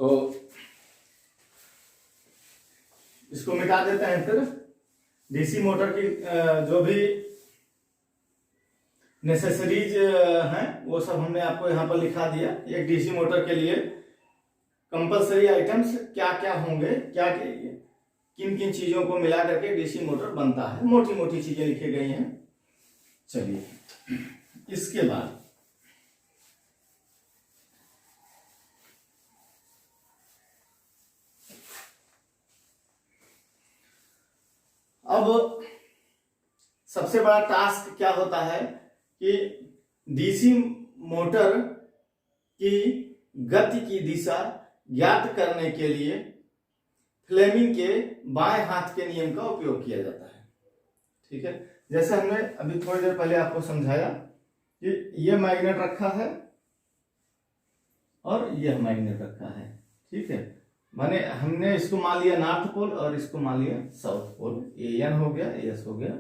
तो इसको मिटा देते हैं। फिर डीसी मोटर की जो भी नेसेसरीज हैं वो सब हमने आपको यहाँ पर लिखा दिया। एक डीसी मोटर के लिए कंपलसरी आइटम्स क्या क्या होंगे, क्या किन किन चीजों को मिला करके डीसी मोटर बनता है, मोटी मोटी चीजें लिखी गई हैं। चलिए इसके बाद अब सबसे बड़ा टास्क क्या होता है कि डीसी मोटर की गति की दिशा ज्ञात करने के लिए फ्लेमिंग के बाएं हाथ के नियम का उपयोग किया जाता है। ठीक है, जैसे हमने अभी थोड़ी देर पहले आपको समझाया कि यह मैग्नेट रखा है और यह मैग्नेट रखा है। ठीक है, माने हमने इसको मान लिया नॉर्थ पोल और इसको मान लिया साउथ पोल। एन हो गया, एस हो गया,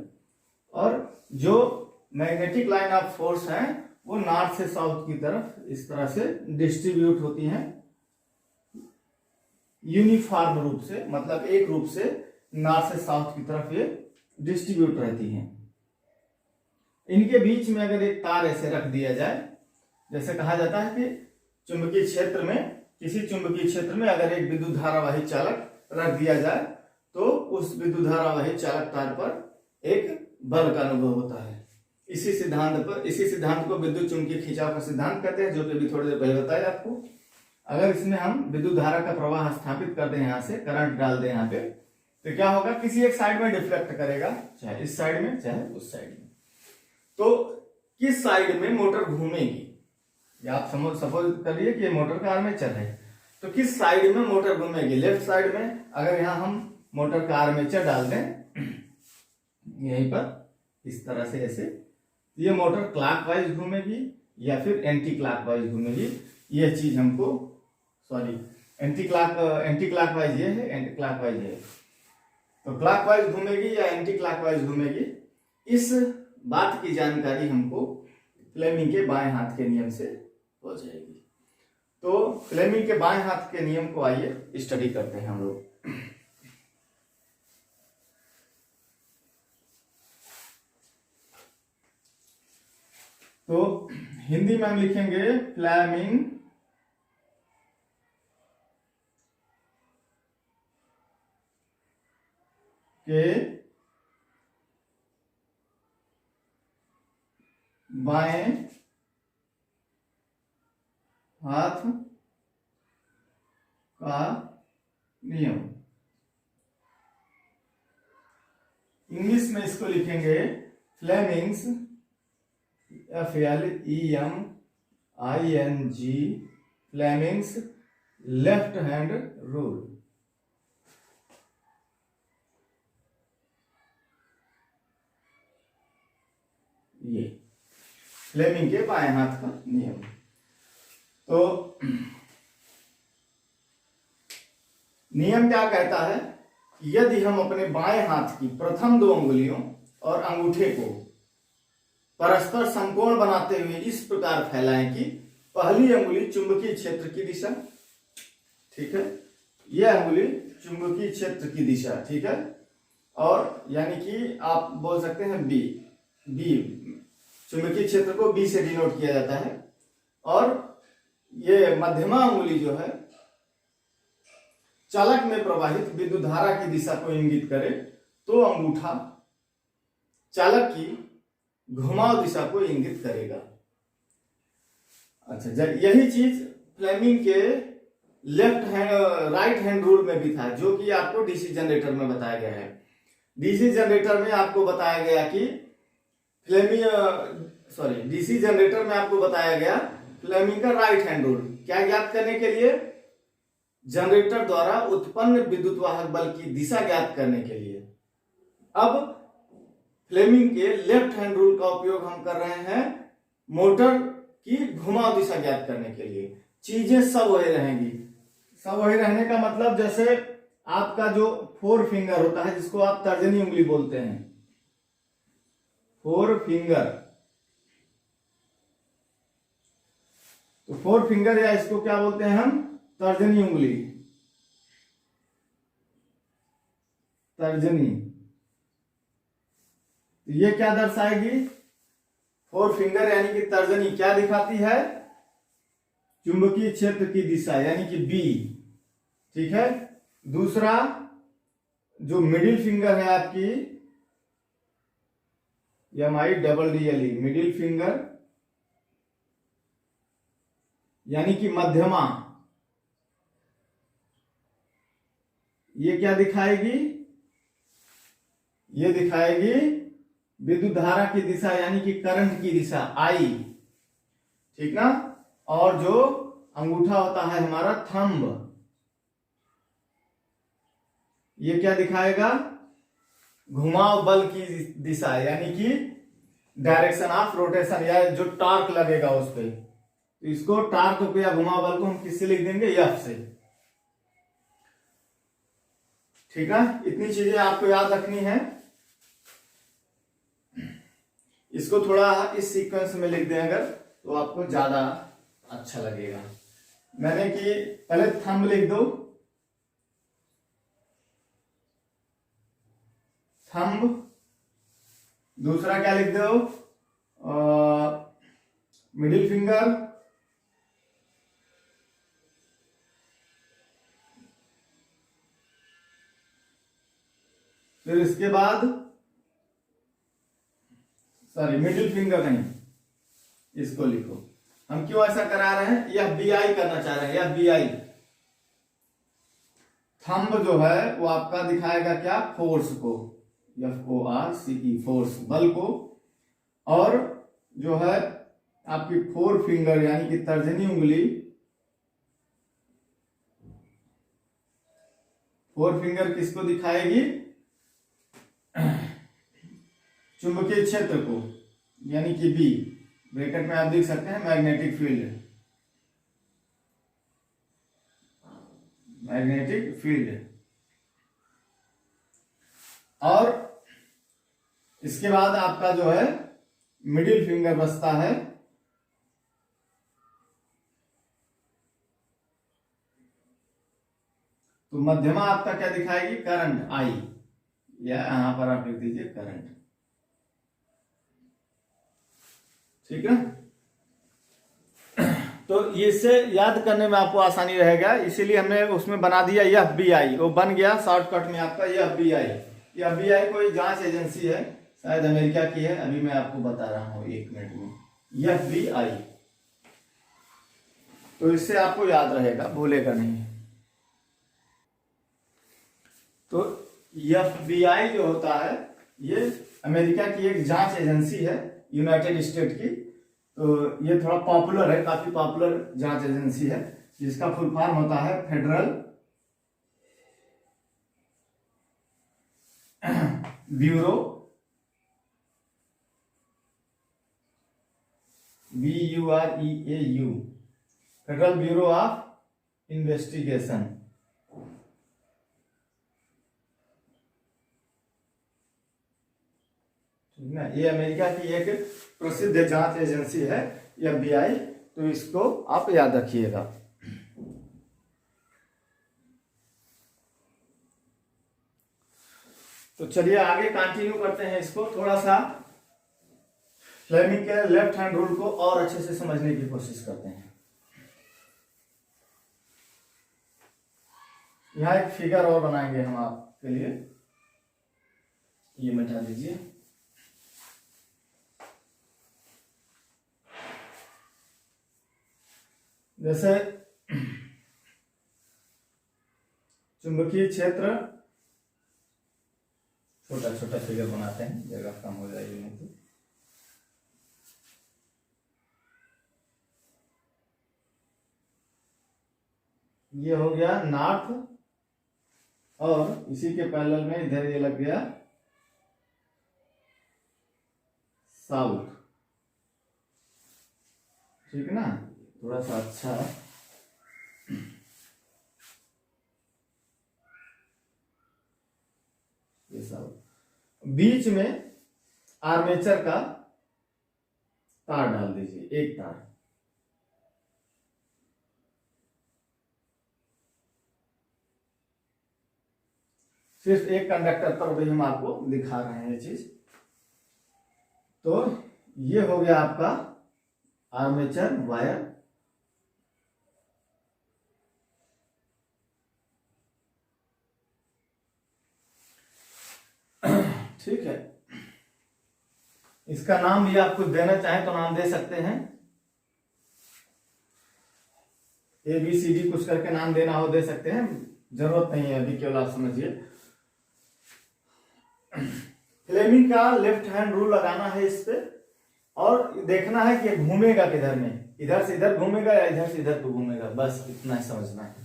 और जो मैग्नेटिक लाइन ऑफ फोर्स है वो नॉर्थ से साउथ की तरफ इस तरह से डिस्ट्रीब्यूट होती हैं यूनिफॉर्म रूप से, मतलब एक रूप से नॉर्थ से साउथ की तरफ ये डिस्ट्रीब्यूट रहती हैं। इनके बीच में अगर एक तार ऐसे रख दिया जाए, जैसे कहा जाता है कि चुंबकीय क्षेत्र में, किसी चुंबकीय क्षेत्र में अगर एक विद्युत धारावाही चालक रख दिया जाए तो उस विद्युत धारावाही चालक तार पर एक बल का अनुभव होता है। इसी सिद्धांत को विद्युत चुंबकीय खिंचाव का सिद्धांत कहते हैं, जो कि अभी थोड़ी देर पहले बताया आपको। अगर इसमें हम विद्युत धारा का प्रवाह स्थापित कर दें, यहाँ से करंट डाल दें यहाँ पे, तो क्या होगा, किसी एक साइड में डिफ्लेक्ट करेगा, चाहे इस साइड में चाहे उस साइड में। तो किस साइड में मोटर घूमेगी, या आप सपोज करिए कि मोटर का आर्मेचर है, तो किस साइड में मोटर घूमेगी। लेफ्ट साइड में अगर यहाँ हम मोटर का आर्मेचर डाल दें यहीं पर इस तरह से ऐसे, ये मोटर क्लॉकवाइज घूमेगी या फिर एंटी क्लॉकवाइज घूमेगी। यह चीज हमको, सॉरी एंटी क्लॉकवाइज ये है, एंटी क्लॉकवाइज ये है। तो क्लॉकवाइज घूमेगी या एंटी क्लॉकवाइज घूमेगी, इस बात की जानकारी हमको फ्लेमिंग के बाएं हाथ के नियम से हो जाएगी। तो फ्लेमिंग के बाएं हाथ के नियम को आइए स्टडी करते हैं हम लोग। तो हिंदी में हम लिखेंगे फ्लेमिंग के बाएं हाथ का नियम। इंग्लिश में इसको लिखेंगे Fleming's, FLEMING, Fleming's left hand rule. ये फ्लेमिंग के बाएं हाथ का नियम। तो नियम क्या कहता है, यदि हम अपने बाएं हाथ की प्रथम दो अंगुलियों और अंगूठे को परस्पर समकोण बनाते हुए इस प्रकार फैलाएं कि पहली अंगुली चुंबकीय क्षेत्र की दिशा, ठीक है, यह अंगुली चुंबकीय क्षेत्र की दिशा, ठीक है, और यानी कि आप बोल सकते हैं बी चुंबकीय क्षेत्र को बी से डिनोट किया जाता है, और ये मध्यमा अंगुली जो है चालक में प्रवाहित विद्युत धारा की दिशा को इंगित करे, तो अंगूठा चालक की घुमाव दिशा को इंगित करेगा। अच्छा, यही चीज फ्लेमिंग के राइट हैंड रूल में भी था, जो कि आपको डीसी जनरेटर में बताया गया है। डीसी जनरेटर में आपको बताया गया कि डीसी जनरेटर में आपको बताया गया फ्लेमिंग का राइट हैंड रूल क्या ज्ञात करने के लिए, जनरेटर द्वारा उत्पन्न विद्युत वाहक बल की दिशा ज्ञात करने के लिए। अब फ्लेमिंग के लेफ्ट हैंड रूल का उपयोग हम कर रहे हैं मोटर की घुमाव दिशा ज्ञात करने के लिए। चीजें सब वही रहेंगी। सब वही रहने का मतलब, जैसे आपका जो फोर फिंगर होता है, जिसको आप तर्जनी उंगली बोलते हैं, फोर फिंगर, तो फोर फिंगर या इसको क्या बोलते हैं हम, तर्जनी उंगली, तर्जनी, ये क्या दर्शाएगी? फोर फिंगर यानी कि तर्जनी क्या दिखाती है? चुंबकीय क्षेत्र की दिशा यानी कि बी। ठीक है। दूसरा जो मिडिल फिंगर है आपकी, MIDDLE, मिडिल फिंगर यानी कि मध्यमा, ये क्या दिखाएगी? ये दिखाएगी विद्युत धारा की दिशा यानी कि करंट की दिशा I। ठीक ना। और जो अंगूठा होता है हमारा थंब, ये क्या दिखाएगा? घुमाव बल की दिशा यानी कि डायरेक्शन ऑफ रोटेशन, या जो टार्क लगेगा उस पर। तो इसको टार्क को या घुमाव बल को हम किससे लिख देंगे? F से। ठीक है। इतनी चीजें आपको याद रखनी है। इसको थोड़ा इस सीक्वेंस में लिख दें अगर, तो आपको ज्यादा अच्छा लगेगा। मैंने कि पहले थंब लिख दो, थंब। दूसरा क्या लिख दो? Middle finger. फिर इसके बाद, सॉरी मिडिल फिंगर नहीं, इसको लिखो। हम क्यों ऐसा करा रहे हैं? FBI करना चाह रहे हैं, FBI। थंब जो है वो आपका दिखाएगा क्या? फोर्स को, FORCE, फोर्स, बल को। और जो है आपकी फोर फिंगर यानी कि तर्जनी उंगली, फोर फिंगर किसको दिखाएगी? चुंबकीय क्षेत्र को यानी कि B। ब्रैकेट में आप देख सकते हैं मैग्नेटिक फील्ड, मैग्नेटिक फील्ड। और इसके बाद आपका जो है मिडिल फिंगर बचता है, तो मध्यमा आपका क्या दिखाएगी? करंट I, या यहां पर आप लिख दीजिए करंट। ठीक है। तो इससे याद करने में आपको आसानी रहेगा, इसीलिए हमने उसमें बना दिया FBI। वो बन गया शॉर्टकट में आपका FBI। FBI कोई जांच एजेंसी है, शायद अमेरिका की है, अभी मैं आपको बता रहा हूं 1 मिनट में। FBI, तो इससे आपको याद रहेगा, भूलेगा नहीं। तो FBI जो होता है ये अमेरिका की एक जांच एजेंसी है, यूनाइटेड स्टेट की। तो ये थोड़ा पॉपुलर है, काफी पॉपुलर जांच एजेंसी है, जिसका फुल फॉर्म होता है federal bureau, BUREAU, federal bureau of investigation. ठीक ना। ये अमेरिका की एक प्रसिद्ध जांच एजेंसी है FBI। तो इसको आप याद रखिएगा। तो चलिए आगे कंटिन्यू करते हैं इसको। थोड़ा सा फ्लेमिंग के लेफ्ट हैंड रूल को और अच्छे से समझने की कोशिश करते हैं। यहां एक फिगर और बनाएंगे हम आपके लिए, ये मिटा दीजिए। जैसे चुंबकीय क्षेत्र, छोटा छोटा फिगर बनाते हैं, जगह कम हो जाएगी नहीं तो। ये हो गया नॉर्थ, और इसी के पैरेलल में इधर ये लग गया साउथ। ठीक ना। थोड़ा सा अच्छा, ये साउथ। बीच में आर्मेचर का तार डाल दीजिए, एक तार। सिर्फ एक कंडक्टर पर भी हम आपको दिखा रहे हैं ये चीज। तो ये हो गया आपका आर्मेचर वायर। ठीक है, इसका नाम भी आप कुछ देना चाहें तो नाम दे सकते हैं, ABCD कुछ करके नाम देना हो दे सकते हैं, जरूरत नहीं है अभी, केवल आप समझिए। फ्लेमिंग का लेफ्ट हैंड रूल लगाना है इस पे, और देखना है कि घूमेगा किधर में, इधर से इधर घूमेगा या इधर से इधर को घूमेगा, बस इतना ही समझना है।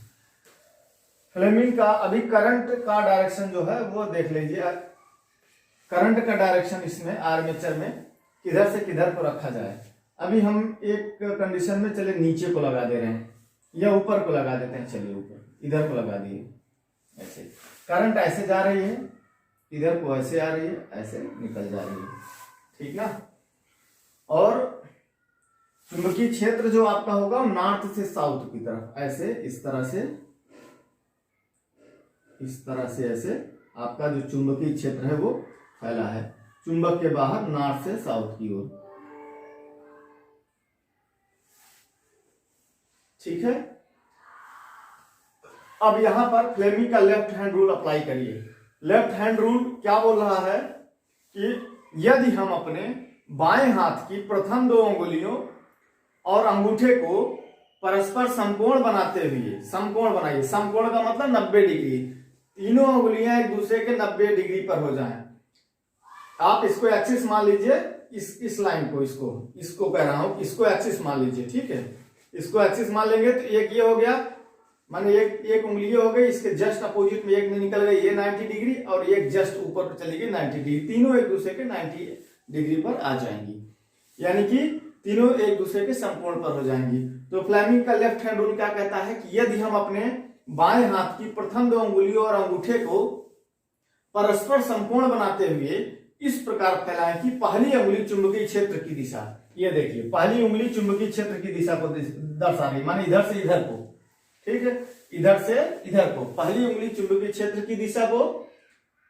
फ्लेमिंग का अभी करंट का डायरेक्शन जो है वो देख लीजिए, करंट का डायरेक्शन इसमें आर्मेचर में किधर से किधर को रखा जाए। अभी हम एक कंडीशन में चले नीचे को लगा दे रहे हैं या ऊपर को लगा देते हैं, चलिए ऊपर, इधर को लगा दिए, ऐसे करंट ऐसे जा रही है, इधर को ऐसे आ रही है, ऐसे निकल जा रही है, ठीक ना। और चुंबकीय क्षेत्र जो आपका होगा नॉर्थ से साउथ की तरफ, ऐसे इस तरह से ऐसे आपका जो चुंबकीय क्षेत्र है वो फैला है, चुंबक के बाहर नॉर्थ से साउथ की ओर, ठीक है। अब यहां पर फ्लेमिंग का लेफ्ट हैंड रूल अप्लाई करिए। लेफ्ट हैंड रूल क्या बोल रहा है कि यदि हम अपने बाएं हाथ की प्रथम 2 अंगुलियों और अंगूठे को परस्पर समकोण बनाते हुए, समकोण बनाइए, समकोण का मतलब 90 डिग्री, तीनों अंगुलियां एक दूसरे के 90 डिग्री पर हो जाएं। आप इसको एक्सिस मान लीजिए, इस लाइन को, इसको कह रहा हूं, इसको एक्सिस मान लीजिए, ठीक है। इसको एक्सिस मान लेंगे तो एक ये हो गया, माने एक उंगली हो गई, इसके जस्ट अपोजिट में एक निकल गई, ये 90 डिग्री, और एक जस्ट ऊपर पर चली गई 90 डिग्री, तीनों एक दूसरे के 90 डिग्री पर आ जाएंगी, यानी कि तीनों एक दूसरे के समकोण पर हो जाएंगी। तो फ्लेमिंग का लेफ्ट हैंड रूल क्या कहता है कि यदि हम अपने बाएं हाथ की प्रथम 2 अंगुलियों और अंगूठे को परस्पर समकोण बनाते हुए इस प्रकार फैलाएं कि पहली अंगुली चुंबकीय क्षेत्र की दिशा, ये देखिए पहली उंगली चुंबकीय क्षेत्र की दिशा को दर्शा रही, माने इधर से इधर को, ठीक है, इधर से इधर को, पहली उंगली चुंबकीय क्षेत्र की दिशा को,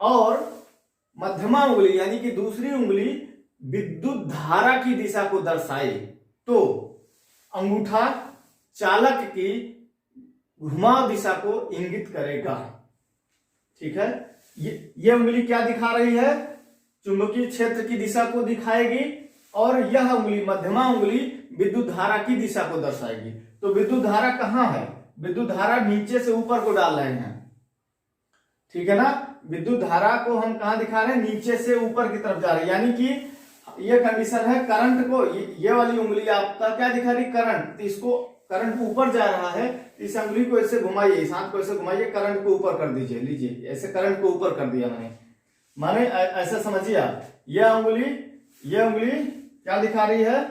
और मध्यमा उंगली यानी कि दूसरी उंगली विद्युत धारा की दिशा को दर्शाए तो अंगूठा चालक की घुमाव दिशा को इंगित करेगा, ठीक है। ये उंगली क्या दिखा रही है, चुंबकीय क्षेत्र की दिशा को दिखाएगी, और यह उंगली मध्यमा उंगली विद्युत धारा की दिशा को दर्शाएगी। तो विद्युत धारा कहां है, विद्युत धारा नीचे से ऊपर को डाल रहे हैं, ठीक है ना। विद्युत धारा को हम कहां दिखा रहे हैं, नीचे से ऊपर की तरफ जा रही है, यानी कि ये कंडीशन है करंट को, ये वाली उंगली आपका क्या दिखा रही, करंट, इसको करंट ऊपर जा रहा है, इस उंगली को ऐसे घुमाइए, इस हाथ को ऐसे घुमाइए, करंट को ऊपर कर दीजिए, लीजिए ऐसे करंट को ऊपर कर दिया माने ऐसा समझिए आप, यह उंगली क्या दिखा रही है,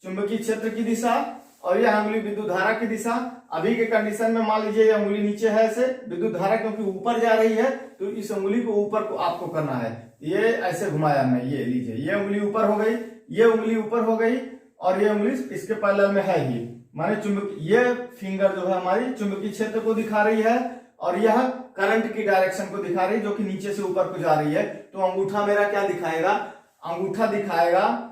चुंबकीय क्षेत्र की दिशा, और यह उंगली विद्युत धारा की दिशा। अभी के कंडीशन में मान लीजिए यह उंगली नीचे है, ऐसे विद्युत धारा क्योंकि ऊपर जा रही है, तो इस उंगली को ऊपर को आपको करना है, ये ऐसे घुमाया मैं, ये लीजिए, ये उंगली ऊपर हो गई, ये उंगली ऊपर हो गई, और ये उंगली इसके पैरेलल में है ही, माने चुंबकीय, ये फिंगर जो है हमारी चुंबकीय क्षेत्र को दिखा रही है, और यह करंट की डायरेक्शन को दिखा रही है जो कि नीचे से ऊपर को जा रही है। तो अंगूठा मेरा क्या दिखाएगा, अंगूठा दिखाएगा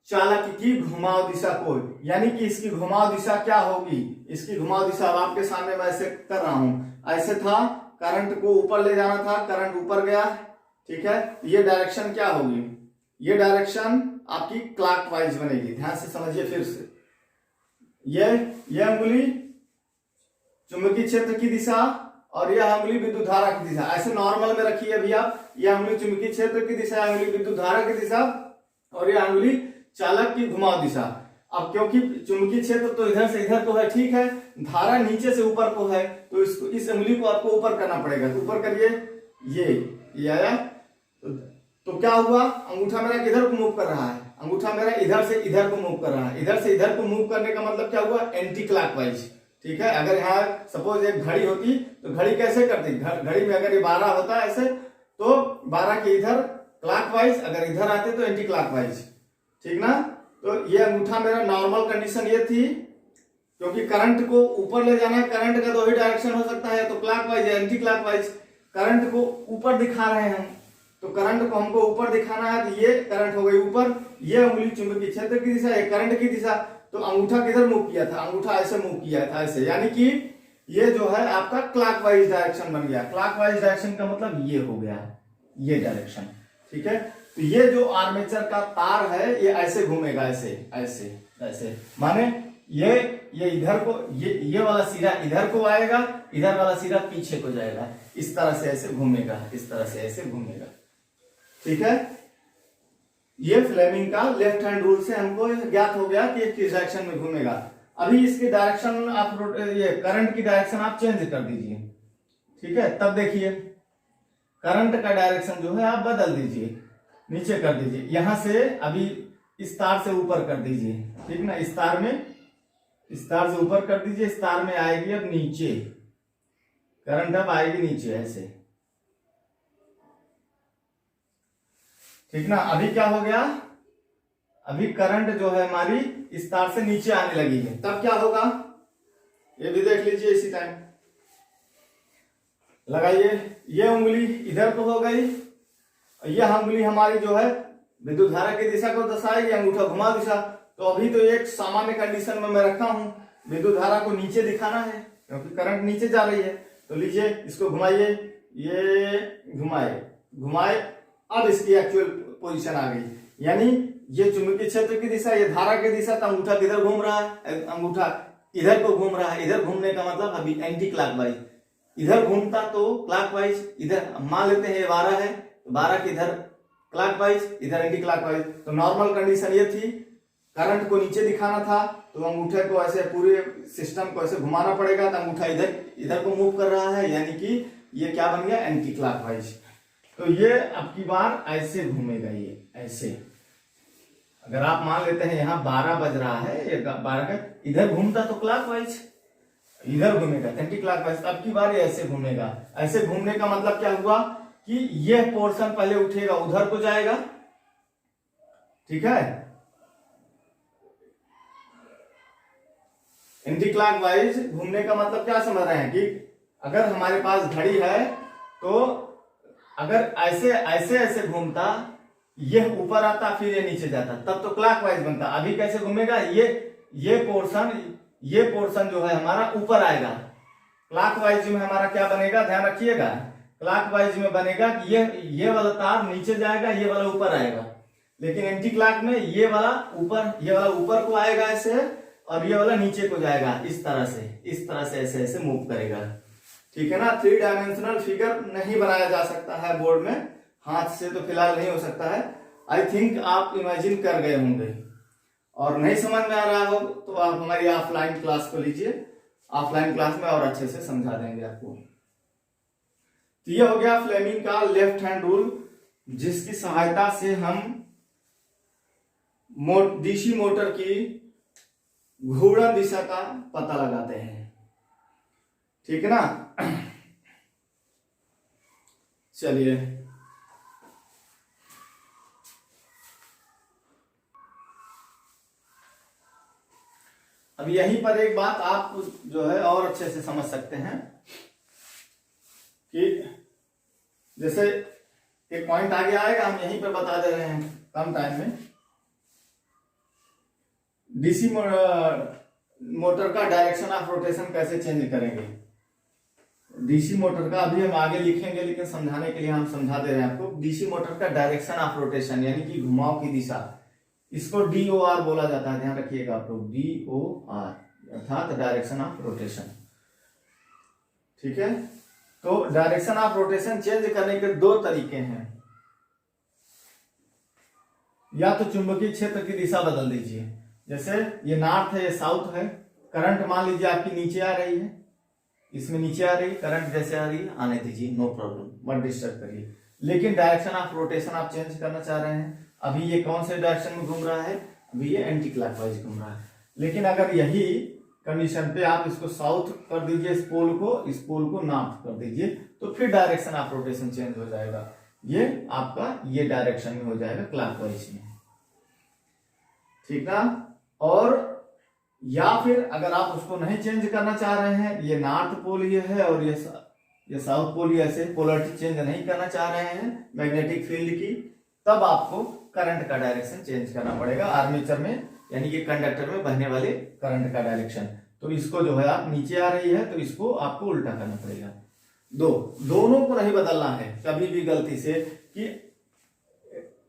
चालक की घुमाव दिशा को, यानी कि इसकी घुमाव दिशा क्या होगी, इसकी घुमाव दिशा आपके सामने मैं ऐसे कर रहा हूं, ऐसे था, करंट को ऊपर ले जाना था, करंट ऊपर गया, ठीक है। ये डायरेक्शन क्या होगी, ये डायरेक्शन आपकी क्लॉकवाइज बनेगी, ध्यान से समझिए फिर से, ये अंगुली चुंबकीय क्षेत्र की दिशा, और यह अंगुली विद्युत धारा की दिशा, ऐसे नॉर्मल में रखिए अभी आप, यह अंगुली चुंबकीय क्षेत्र की दिशा, अंगुली विद्युत धारा की दिशा, और यह अंगुली चालक की घुमाव दिशा। अब क्योंकि चुंबकीय क्षेत्र तो इधर से इधर को है, ठीक है, धारा नीचे से ऊपर को है, तो इसको, इस उंगली को आपको ऊपर करना पड़ेगा, तो ऊपर करिए, ये आया, तो क्या हुआ, अंगूठा मेरा किधर को मूव कर रहा है, अंगूठा मेरा इधर से इधर को मूव कर रहा है, इधर से इधर को मूव करने का मतलब क्या हुआ, एंटी क्लॉकवाइज, ठीक है। अगर यहाँ सपोज एक घड़ी होती तो घड़ी कैसे करती, घड़ी में अगर ये 12 होता है ऐसे, तो 12 के इधर क्लॉकवाइज, अगर इधर आते तो एंटी क्लॉकवाइज, ठीक ना। तो ये अंगूठा मेरा नॉर्मल कंडीशन ये थी, क्योंकि करंट को ऊपर ले जाना है, करंट का 2 ही डायरेक्शन हो सकता है, तो क्लॉकवाइज या एंटी क्लॉकवाइज। करंट को ऊपर दिखा रहे हैं हम, तो करंट को हमको ऊपर दिखाना है, तो ये करंट हो गई ऊपर, ये उंगली चुंबकीय क्षेत्र की दिशा, ये करंट की दिशा। तो अंगूठा किधर मूव किया था, अंगूठा ऐसे मूव किया था, ऐसे, यानी कि ये जो है आपका क्लॉकवाइज डायरेक्शन बन गया। क्लॉकवाइज डायरेक्शन का मतलब ये हो गया, ये डायरेक्शन, ठीक है। तो ये जो आर्मेचर का तार है ये ऐसे घूमेगा, ऐसे ऐसे ऐसे, माने ये इधर को, ये वाला सिरा इधर को आएगा, इधर वाला सिरा पीछे को जाएगा, इस तरह से ऐसे घूमेगा, इस तरह से ऐसे घूमेगा, ठीक है। ये फ्लेमिंग का लेफ्ट हैंड रूल से हमको ज्ञात हो गया कि किस डायरेक्शन में घूमेगा। अभी इसकी डायरेक्शन आप, ये करंट की डायरेक्शन आप चेंज कर दीजिए, ठीक है। तब देखिए करंट का डायरेक्शन जो है आप बदल दीजिए, नीचे कर दीजिए, यहां से अभी इस तार से ऊपर कर दीजिए, ठीक ना। इस तार से ऊपर कर दीजिए, इस तार में आएगी अब नीचे, करंट अब आएगी नीचे ऐसे, ठीक ना। अभी क्या हो गया, अभी करंट जो है हमारी इस तार से नीचे आने लगी है, तब क्या होगा ये भी देख लीजिए इसी टाइम। लगाइए, ये उंगली इधर को हो गई, यह उंगली हमारी जो है विद्युत धारा की दिशा को दर्शाएगी, अंगूठा घुमा दिशा। तो अभी तो एक सामान्य कंडीशन में मैं रखा हूं, विद्युत धारा को नीचे दिखाना है क्योंकि करंट नीचे जा रही है। तो लीजिए इसको घुमाइए, ये घुमाए, अब इसकी एक्चुअल पोजीशन आ गई, यानी ये चुंबकीय क्षेत्र की दिशा, ये धारा की दिशा, तो अंगूठा किधर घूम रहा है, अंगूठा इधर को घूम रहा है। इधर घूमने का मतलब अभी एंटी क्लॉकवाइज, इधर घूमता तो क्लॉकवाइज, इधर मान लेते हैं ये 12 है, 12 की इधर क्लॉकवाइज, इधर एंटी क्लॉकवाइज। तो नॉर्मल कंडीशन ये थी, करंट को नीचे दिखाना था तो अंगूठे को ऐसे पूरे सिस्टम को ऐसे घुमाना पड़ेगा, तो अंगूठा इधर को मूव कर रहा है, यानी कि ये क्या बन गया, एंटी क्लॉकवाइज। तो ये अब की बार ऐसे घूमेगा, ये ऐसे। अगर आप मान लेते हैं यहाँ 12 बज रहा है, ये 12 का इधर घूमता तो क्लॉकवाइज, इधर घूमेगा एंटी क्लॉकवाइज, अब की बार ये ऐसे घूमेगा। ऐसे घूमने का मतलब क्या हुआ कि ये पोर्शन पहले उठेगा, उधर को जाएगा, ठीक है। एंटी क्लॉकवाइज घूमने का मतलब क्या समझ रहे हैं कि अगर हमारे पास घड़ी है तो अगर ऐसे ऐसे ऐसे घूमता, ये ऊपर आता फिर ये नीचे जाता, तब तो क्लॉकवाइज बनता। अभी कैसे घूमेगा, ये पोर्शन जो है हमारा ऊपर आएगा। क्लॉकवाइज में हमारा क्या बनेगा, ध्यान रखिएगा, क्लॉकवाइज में बनेगा कि ये वाला तार नीचे जाएगा, ये वाला ऊपर आएगा। लेकिन एंटी क्लॉक में ये वाला ऊपर को आएगा ऐसे, और ये वाला नीचे को जाएगा, इस तरह से ऐसे ऐसे मूव करेगा, ठीक है ना। 3 डायमेंशनल फिगर नहीं बनाया जा सकता है बोर्ड में, हाथ से तो फिलहाल नहीं हो सकता है। आई थिंक आप इमेजिन कर गए होंगे, और नहीं समझ में आ रहा हो तो आप हमारी ऑफलाइन क्लास को लीजिए, ऑफलाइन क्लास में और अच्छे से समझा देंगे आपको। तो ये हो गया फ्लेमिंग का लेफ्ट हैंड रूल, जिसकी सहायता से हम डीसी मोटर की घूर्णन दिशा का पता लगाते हैं, ठीक है ना। चलिए अब यहीं पर एक बात आप जो है और अच्छे से समझ सकते हैं कि जैसे एक पॉइंट आगे आएगा, हम यहीं पर बता दे रहे हैं कम टाइम में। डीसी मोटर का डायरेक्शन ऑफ रोटेशन कैसे चेंज करेंगे। डीसी मोटर का अभी हम आगे लिखेंगे, लेकिन समझाने के लिए हम समझा दे रहे हैं आपको। डीसी मोटर का डायरेक्शन ऑफ रोटेशन यानी कि घुमाव की दिशा, इसको DOR बोला जाता है, ध्यान रखिएगा आप लोग, DOR अर्थात डायरेक्शन ऑफ रोटेशन, ठीक है। तो डायरेक्शन ऑफ रोटेशन चेंज करने के 2 तरीके हैं, या तो चुंबकीय क्षेत्र की दिशा बदल दीजिए, जैसे ये नॉर्थ है, ये साउथ है, करंट मान लीजिए आपकी नीचे आ रही है, इसमें नीचे आ रही है, करंट जैसे आ रही है आने दीजिए, नो प्रॉब्लम, मत डिस्टर्ब करिए। लेकिन डायरेक्शन ऑफ रोटेशन आप चेंज करना चाह रहे हैं, अभी ये कौन से डायरेक्शन में घूम रहा है, अभी ये एंटी क्लॉकवाइज घूम रहा है। लेकिन अगर यही कंडीशन पे आप इसको साउथ कर दीजिए, इस पोल को नॉर्थ कर दीजिए, तो फिर डायरेक्शन ऑफ रोटेशन चेंज हो जाएगा, ये आपका ये डायरेक्शन में हो जाएगा, क्लॉकवाइज में, ठीक ना। और या फिर अगर आप उसको नहीं चेंज करना चाह रहे हैं, ये नॉर्थ पोल ये है और ये ये साउथ पोल ऐसे पोलरिटी चेंज नहीं करना चाह रहे हैं मैग्नेटिक फील्ड की, तब आपको करंट का डायरेक्शन चेंज करना पड़ेगा आर्मेचर में, यानी कि कंडक्टर में बहने वाले करंट का डायरेक्शन। तो इसको जो है आप नीचे आ रही है तो इसको आपको उल्टा करना पड़ेगा। दोनों को नहीं बदलना है कभी भी गलती से, कि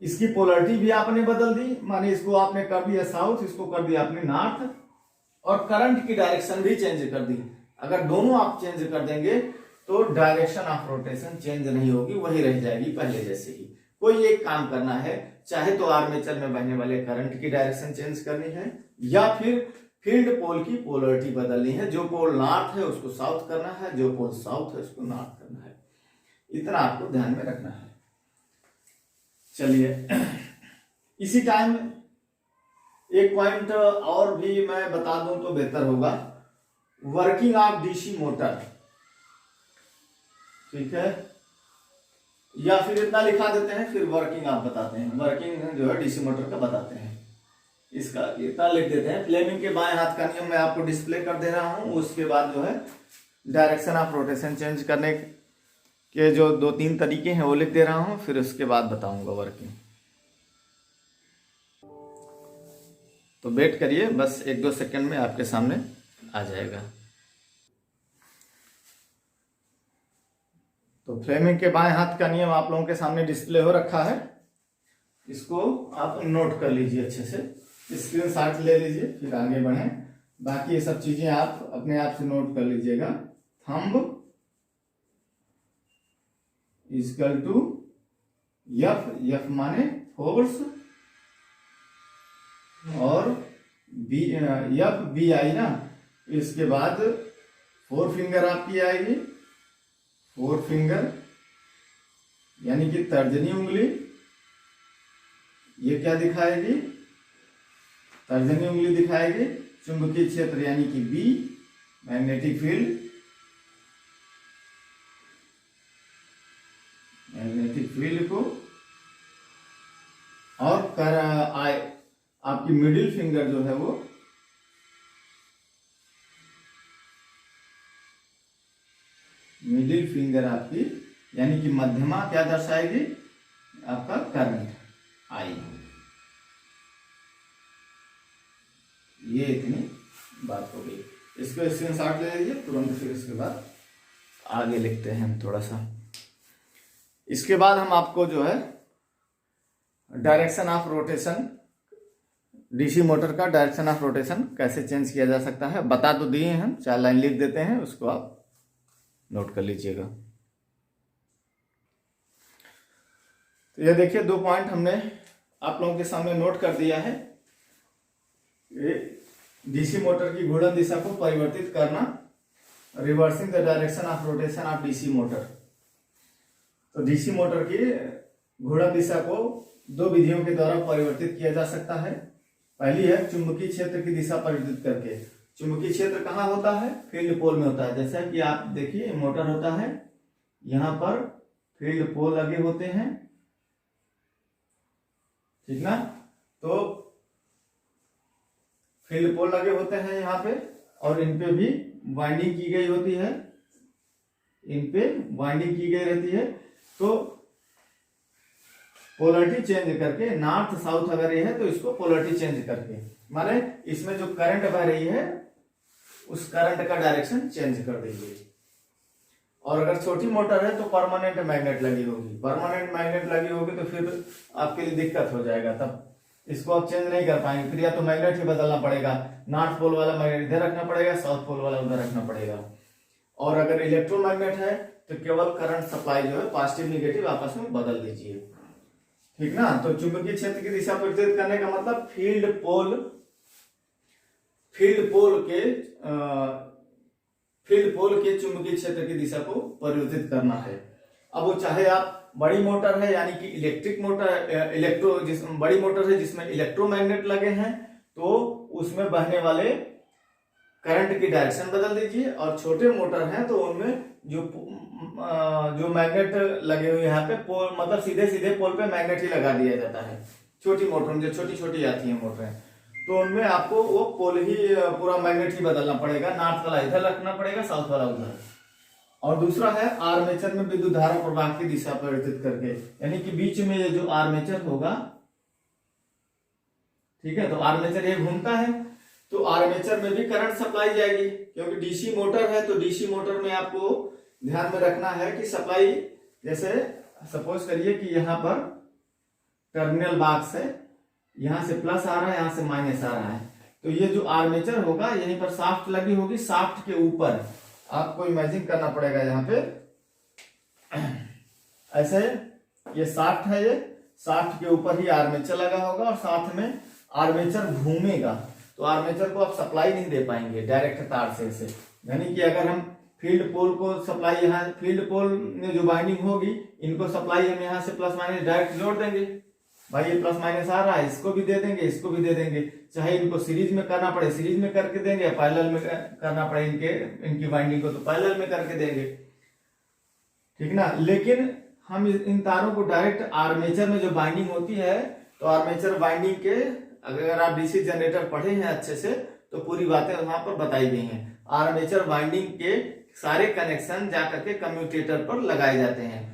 इसकी पोलरिटी भी आपने बदल दी, माने इसको आपने कर दिया साउथ, इसको कर दिया आपने नॉर्थ, और करंट की डायरेक्शन भी चेंज कर दी। अगर दोनों आप चेंज कर देंगे तो डायरेक्शन ऑफ रोटेशन चेंज नहीं होगी, वही रह जाएगी पहले जैसे ही। कोई एक काम करना है, चाहे तो आर्मेचर में बहने वाले करंट की डायरेक्शन चेंज करनी है, या फिर फील्ड पोल की पोलरिटी बदलनी है। जो पोल नॉर्थ है उसको साउथ करना है, जो पोल साउथ है उसको नॉर्थ करना है। इतना आपको ध्यान में रखना है। चलिए इसी टाइम एक पॉइंट और भी मैं बता दूं तो बेहतर होगा, वर्किंग ऑफ डीसी मोटर, ठीक है, या फिर इतना लिखा देते हैं फिर वर्किंग आप बताते हैं, वर्किंग जो है डीसी मोटर का बताते हैं, इसका इतना लिख देते हैं। फ्लेमिंग के बाएं हाथ का नियम मैं आपको डिस्प्ले कर दे रहा हूं, उसके बाद जो है डायरेक्शन ऑफ रोटेशन चेंज करने के जो 2-3 तरीके हैं वो लिख दे रहा हूं, फिर उसके बाद बताऊंगा वर्किंग। तो वेट करिए, बस 1-2 सेकंड में आपके सामने आ जाएगा। तो फ्लेमिंग के बाएं हाथ का नियम आप लोगों के सामने डिस्प्ले हो रखा है, इसको आप नोट कर लीजिए अच्छे से, स्क्रीनशॉट ले लीजिए, फिर आगे बढ़ें। बाकी ये सब चीजें आप अपने आप से नोट कर लीजिएगा। Thumb equal to F, F माने फोर्स, और बी, एफ बी आई ना, इसके बाद 4 फिंगर आपकी आएगी, 4 फिंगर यानी कि तर्जनी उंगली, ये क्या दिखाएगी, तर्जनी उंगली दिखाएगी चुंबकीय क्षेत्र यानी कि B, magnetic field, magnetic field को, और आपकी मिडिल फिंगर जो है वो मिडिल फिंगर आपकी यानी कि मध्यमा क्या दर्शाएगी, आपका करंट आई। ये इतनी बात हो गई, इसको स्क्रीनशॉट ले लीजिए तुरंत, फिर इसके बाद आगे लिखते हैं हम थोड़ा सा। इसके बाद हम आपको जो है direction of rotation, DC motor का डायरेक्शन ऑफ रोटेशन कैसे चेंज किया जा सकता है बता तो दिए हम, 4 लाइन लिख देते हैं, उसको आप नोट कर लीजिएगा। तो ये देखिए 2 पॉइंट हमने आप लोगों के सामने नोट कर दिया है। डीसी मोटर की घूर्णन दिशा को परिवर्तित करना, reversing the direction of rotation of DC motor. तो डीसी मोटर की घूर्णन दिशा को 2 विधियों के द्वारा परिवर्तित किया जा सकता है। पहली है चुंबकीय क्षेत्र की दिशा परिवर्तित करके। चुंबकीय क्षेत्र कहाँ होता है, फील्ड पोल में होता है। जैसा कि आप देखिए मोटर होता है, यहाँ पर फील्ड पोल लगे होते हैं, ठीक ना, तो फील्ड पोल लगे होते हैं यहाँ पे, और इन पे भी वाइंडिंग की गई होती है, इन पे वाइंडिंग की गई रहती है। तो पोलरिटी चेंज करके, नॉर्थ साउथ अगर ये है तो इसको पोलरिटी चेंज करके, माने इसमें जो करंट बह रही है उस करंट का डायरेक्शन चेंज कर दीजिए। और अगर छोटी मोटर है तो परमानेंट मैग्नेट लगी होगी, परमानेंट मैग्नेट लगी होगी तो फिर आपके लिए दिक्कत हो जाएगा, तब इसको आप चेंज नहीं कर पाएंगे, फिर या तो मैग्नेट ही बदलना पड़ेगा, नॉर्थ पोल वाला मैग्नेट इधर रखना पड़ेगा, साउथ पोल वाला उधर रखना पड़ेगा। और अगर इलेक्ट्रोमैग्नेट है तो केवल करंट सप्लाई जो है पॉजिटिव निगेटिव आपस में बदल दीजिए, ठीक ना। तो चुंबकीय क्षेत्र की दिशा परिवर्तित करने का मतलब फील्ड पोल के चुंबकीय क्षेत्र की दिशा को परिवर्तित करना है। अब वो चाहे आप बड़ी मोटर है यानी कि इलेक्ट्रिक मोटर, बड़ी मोटर है जिसमें इलेक्ट्रोमैग्नेट लगे हैं तो उसमें बहने वाले करंट की डायरेक्शन बदल दीजिए, और छोटे मोटर हैं तो उनमें जो मैग्नेट लगे हुए यहाँ पे पोल, मतलब सीधे सीधे पोल पे मैग्नेट ही लगा दिया जाता है। छोटी मोटर में जो छोटी छोटी आती है मोटरें, तो उनमें आपको वो पोल ही पूरा मैग्नेट ही बदलना पड़ेगा, नॉर्थ वाला इधर रखना पड़ेगा, साउथ वाला उधर। और दूसरा है आर्मेचर में विद्युत धारा प्रवाह की दिशा परिवर्तित करके, यानी कि बीच में ये जो आर्मेचर होगा, ठीक है, तो आर्मेचर ये घूमता है तो आर्मेचर में भी करंट सप्लाई जाएगी, क्योंकि डीसी मोटर है तो डीसी मोटर में आपको ध्यान में रखना है कि सप्लाई, जैसे सपोज करिए कि यहाँ पर टर्मिनल बॉक्स है, यहां से प्लस आ रहा है, यहां से माइनस आ रहा है, तो ये जो आर्मेचर होगा यहीं पर शाफ्ट लगी होगी, शाफ्ट के ऊपर आपको इमेजिन करना पड़ेगा, यहाँ पे ऐसे ये शाफ्ट है, ये शाफ्ट के ऊपर ही आर्मेचर लगा होगा और साथ में आर्मेचर घूमेगा, तो आर्मेचर को आप सप्लाई नहीं दे पाएंगे डायरेक्ट तार से ऐसे, यानी कि अगर हम फील्ड पोल को सप्लाई, यहाँ फील्ड पोल में जो बाइंडिंग होगी इनको सप्लाई हम यहाँ से प्लस माइनस डायरेक्ट जोड़ देंगे, भाई ये प्लस माइनस आ रहा है, इसको भी दे देंगे, इसको भी दे देंगे, चाहे इनको सीरीज में करना पड़े सीरीज में करके देंगे, पैरेलल में करना पड़े इनकी बाइंडिंग को तो पैरेलल में करके देंगे, ठीक ना। लेकिन हम इन तारों को डायरेक्ट आर्मेचर में जो बाइंडिंग होती है, तो आर्मेचर बाइंडिंग के अगर आप डीसी जनरेटर पढ़े हैं अच्छे से तो पूरी बातें वहां पर बताई गई हैं। आर्मेचर बाइंडिंग के सारे कनेक्शन जाकर के कम्यूटेटर पर लगाए जाते हैं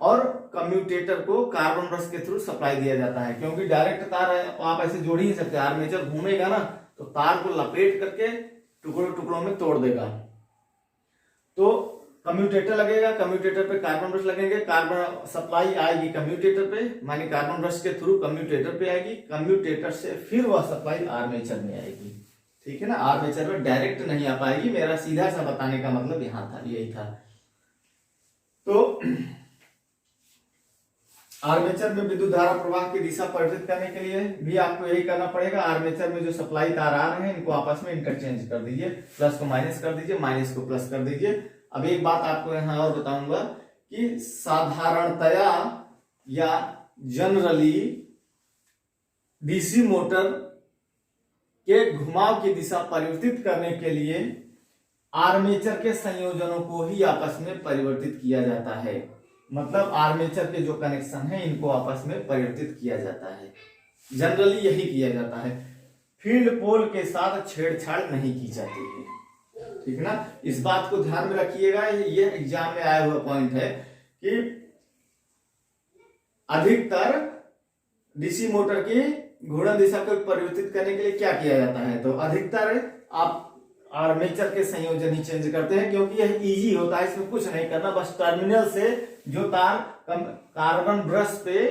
और कम्यूटेटर को कार्बन ब्रश के थ्रू सप्लाई दिया जाता है, क्योंकि डायरेक्ट तार है आप ऐसे जोड़ ही नहीं सकते, आर्मेचर घूमेगा ना तो तार को लपेट करके टुकड़ों टुकड़ों में तोड़ देगा, तो कम्यूटेटर लगेगा, कम्यूटेटर पे कार्बन ब्रश लगेंगे, कार्बन सप्लाई आएगी कम्यूटेटर पे, माने कार्बन ब्रश के थ्रू कम्यूटेटर पे आएगी, कम्यूटेटर से फिर वह सप्लाई आर्मेचर में आएगी, ठीक है ना। आर्मेचर में डायरेक्ट नहीं आ पाएगी, मेरा सीधा सा बताने का मतलब यहाँ था, यही था। तो आर्मेचर में विद्युत धारा प्रवाह की दिशा परिवर्तित करने के लिए भी आपको यही करना पड़ेगा, आर्मेचर में जो सप्लाई तार आ रहे हैं इनको आपस में इंटरचेंज कर दीजिए, प्लस को माइनस कर दीजिए, माइनस को प्लस कर दीजिए। अब एक बात आपको यहाँ और बताऊंगा कि साधारणतया या जनरली डीसी मोटर के घुमाव की दिशा परिवर्तित करने के लिए आर्मेचर के संयोजनों को ही आपस में परिवर्तित किया जाता है, मतलब आर्मेचर के जो कनेक्शन है इनको आपस में परिवर्तित किया जाता है, जनरली यही किया जाता है, फील्ड पोल के साथ छेड़छाड़ नहीं की जाती है, ठीक ना। इस बात को ध्यान में रखिएगा, ये एग्जाम में आया हुआ पॉइंट है कि अधिकतर डीसी मोटर की घूर्णन दिशा को परिवर्तित करने के लिए क्या किया जाता है, तो अधिकतर आप आर्मेचर के संयोजन ही चेंज करते हैं, क्योंकि यह इजी होता है, इसमें कुछ नहीं करना, बस टर्मिनल से जो तार कार्बन ब्रश पे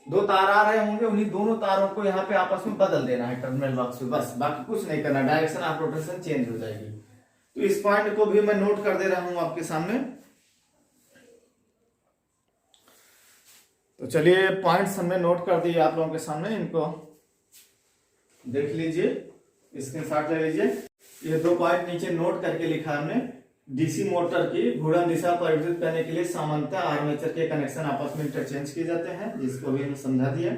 दो तार आ रहे होंगे उन्हीं दोनों तारों को यहाँ पे आपस में बदल देना है टर्मिनल बॉक्स पे, बस बाकी कुछ नहीं करना, डायरेक्शन ऑफ रोटेशन चेंज हो जाएगी। तो इस पॉइंट को भी मैं नोट कर दे रहा हूं आपके सामने। तो चलिए पॉइंट्स हमने नोट कर दिए आप लोगों के सामने, इनको देख लीजिए, स्क्रीनशॉट ले लीजिए। ये 2 पॉइंट नीचे नोट करके लिखा हमने, डीसी मोटर की घूर्णन दिशा परिवर्तित करने के लिए सामान्यतः आर्मेचर के कनेक्शन आपस में इंटरचेंज किए जाते हैं, जिसको भी हमने समझा दिया।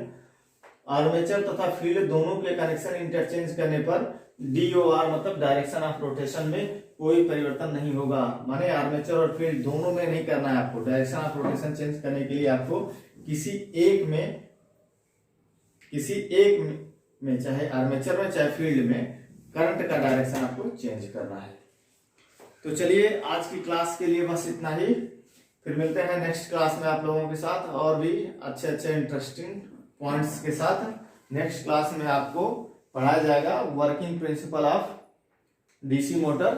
आर्मेचर तथा फील्ड दोनों के कनेक्शन इंटरचेंज करने पर DOR मतलब डायरेक्शन ऑफ रोटेशन में कोई परिवर्तन नहीं होगा, माने आर्मेचर और फील्ड दोनों में नहीं करना है आपको, डायरेक्शन ऑफ रोटेशन चेंज करने के लिए आपको किसी एक में चाहे आर्मेचर में चाहे फील्ड में करंट का डायरेक्शन आपको चेंज करना है। तो चलिए आज की क्लास के लिए बस इतना ही, फिर मिलते हैं नेक्स्ट क्लास में आप लोगों के साथ और भी अच्छे अच्छे इंटरेस्टिंग पॉइंट्स के साथ। नेक्स्ट क्लास में आपको पढ़ाया जाएगा working principle of DC motor,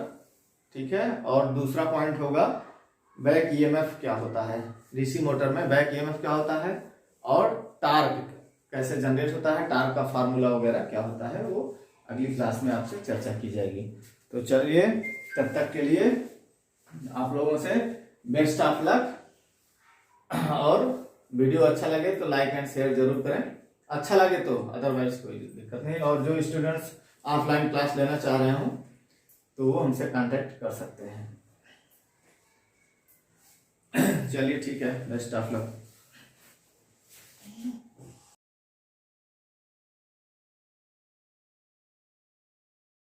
ठीक है, और दूसरा पॉइंट होगा बैक ईएमएफ क्या होता है, डीसी मोटर में बैक ईएमएफ क्या होता है और टार्क कैसे जनरेट होता है, टार्क का फार्मूला वगैरह क्या होता है, वो अगली क्लास में आपसे चर्चा की जाएगी। तो चलिए तब तक के लिए आप लोगों से बेस्ट ऑफ लक, और वीडियो अच्छा लगे तो लाइक एंड शेयर जरूर करें, अच्छा लगे तो, अदरवाइज कोई दिक्कत नहीं। और जो स्टूडेंट्स ऑफलाइन क्लास लेना चाह रहे हो तो वो हमसे कांटेक्ट कर सकते हैं। चलिए ठीक है, बेस्ट ऑफ लक।